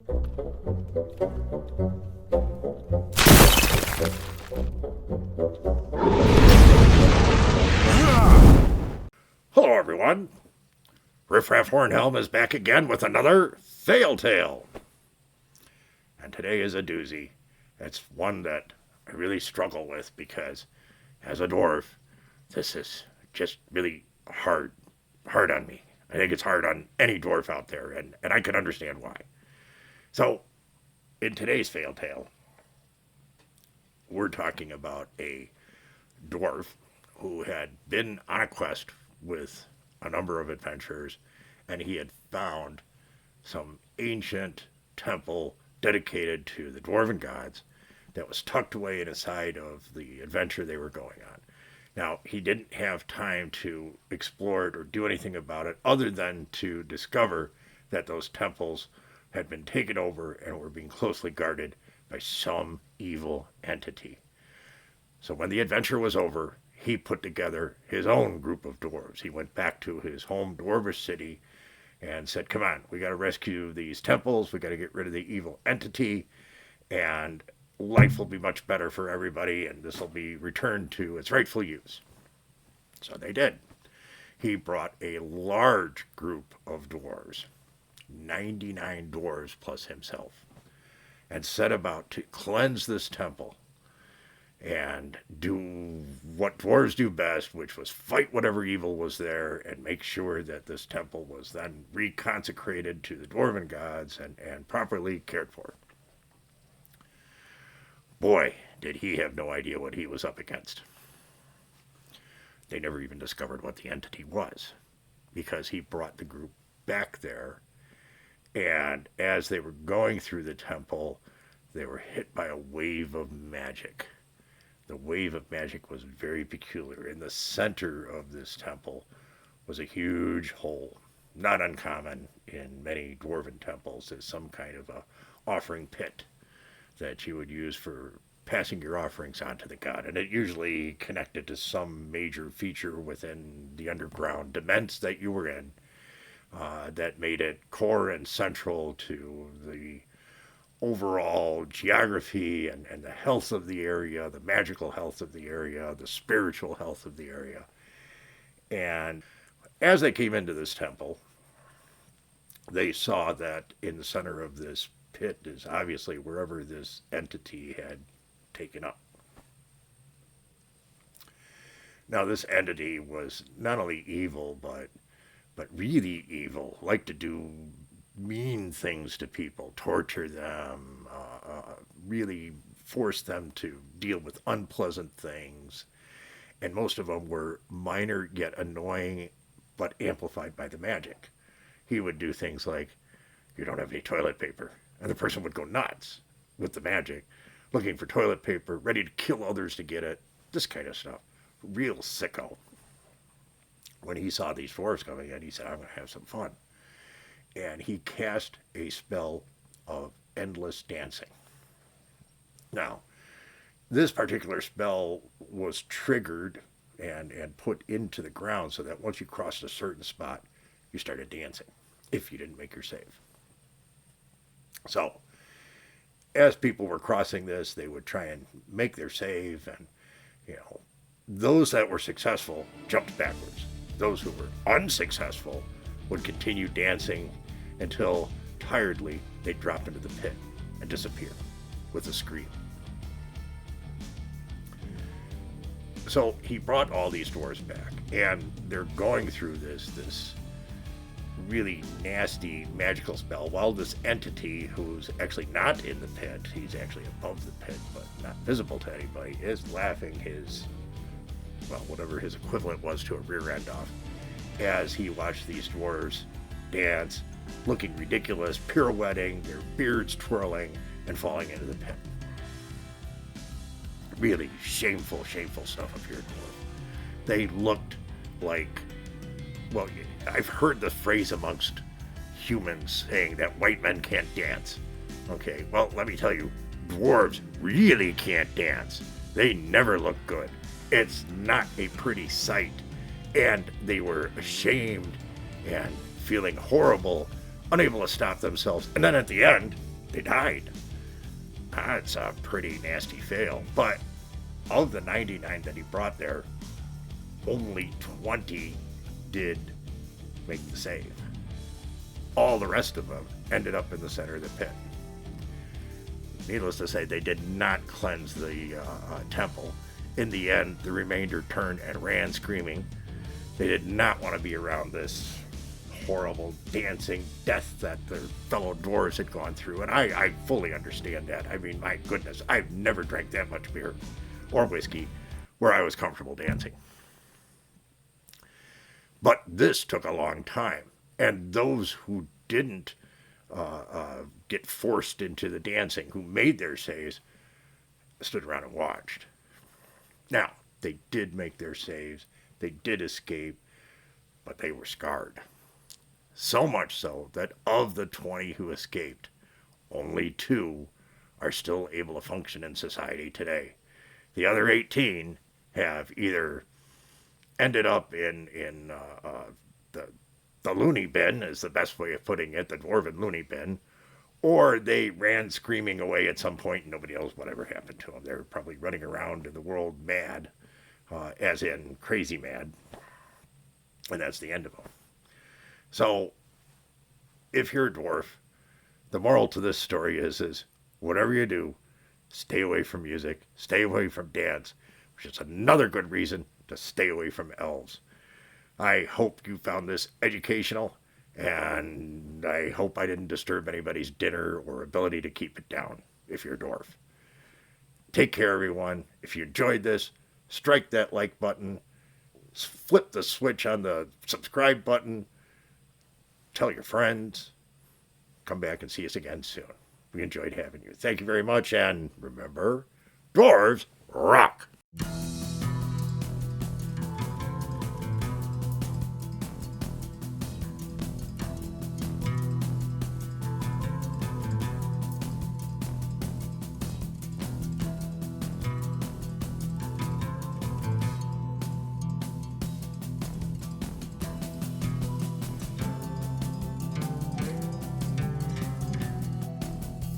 Hello everyone, Riffraff Hornhelm is back again with another Fail Tale. And today is a doozy. It's one that I really struggle with because as a dwarf, this is just really hard on me. I think it's hard on any dwarf out there, and I can understand why. So, in today's Fail Tale, we're talking about a dwarf who had been on a quest with a number of adventurers, and he had found some ancient temple dedicated to the dwarven gods that was tucked away inside of the adventure they were going on. Now, he didn't have time to explore it or do anything about it other than to discover that those temples had been taken over and were being closely guarded by some evil entity. So when the adventure was over, he put together his own group of dwarves. He went back to his home dwarvish city and said, come on, we got to rescue these temples, we got to get rid of the evil entity, and life will be much better for everybody, and this will be returned to its rightful use. So they did. He brought a large group of dwarves, 99 dwarves plus himself, and set about to cleanse this temple and do what dwarves do best, which was fight whatever evil was there and make sure that this temple was then reconsecrated to the dwarven gods and properly cared for. Boy, did he have no idea what he was up against. They never even discovered what the entity was, because he brought the group back there, and as they were going through the temple, they were hit by a wave of magic. The wave of magic was very peculiar. In the center of this temple was a huge hole, not uncommon in many dwarven temples, as some kind of a offering pit that you would use for passing your offerings on to the god. And it usually connected to some major feature within the underground demesne that you were in that made it core and central to the overall geography and the health of the area, the magical health of the area, the spiritual health of the area. And as they came into this temple, they saw that in the center of this pit is obviously wherever this entity had taken up. Now, this entity was not only evil, but really evil, liked to do mean things to people, torture them, really force them to deal with unpleasant things. And most of them were minor yet annoying, but amplified by the magic. He would do things like, you don't have any toilet paper. And the person would go nuts with the magic, looking for toilet paper, ready to kill others to get it, this kind of stuff. Real sicko. When he saw these dwarves coming in, he said, I'm going to have some fun. And he cast a spell of endless dancing. Now, this particular spell was triggered and put into the ground so that once you crossed a certain spot, you started dancing, if you didn't make your save. So, as people were crossing this, they would try and make their save, and, those that were successful jumped backwards. Those who were unsuccessful would continue dancing until, tiredly, they dropped into the pit and disappeared with a scream. So he brought all these dwarves back, and they're going through this really nasty magical spell, while this entity, who's actually not in the pit, he's actually above the pit, but not visible to anybody, is laughing his, whatever his equivalent was to a rear end off, as he watched these dwarves dance, looking ridiculous, pirouetting, their beards twirling, and falling into the pit. Really shameful stuff up here, dwarf. They looked like, I've heard the phrase amongst humans saying that white men can't dance. Okay, well, let me tell you, dwarves really can't dance. They never look good. It's not a pretty sight. And they were ashamed and feeling horrible, unable to stop themselves. And then at the end, they died. That's a pretty nasty fail. But of the 99 that he brought there, only 20 did make the save. All the rest of them ended up in the center of the pit. Needless to say, they did not cleanse the temple. In the end, the remainder turned and ran screaming. They did not want to be around this horrible dancing death that their fellow dwarves had gone through, and I fully understand that. I mean, my goodness, I've never drank that much beer or whiskey where I was comfortable dancing. But this took a long time, and those who didn't get forced into the dancing, who made their saves, stood around and watched. Now, they did make their saves, they did escape, but they were scarred. So much so that of the 20 who escaped, only 2 are still able to function in society today. The other 18 have either ended up in the loony bin, is the best way of putting it, the dwarven loony bin, or they ran screaming away at some point and nobody knows whatever happened to them. They're probably running around in the world mad, as in crazy mad, and that's the end of them. So, if you're a dwarf, the moral to this story is whatever you do, stay away from music, stay away from dance, which is another good reason to stay away from elves. I hope you found this educational, and I hope I didn't disturb anybody's dinner or ability to keep it down if you're a dwarf. Take care, everyone. If you enjoyed this, strike that like button, flip the switch on the subscribe button, tell your friends, come back and see us again soon. We enjoyed having you. Thank you very much, and remember, dwarves rock!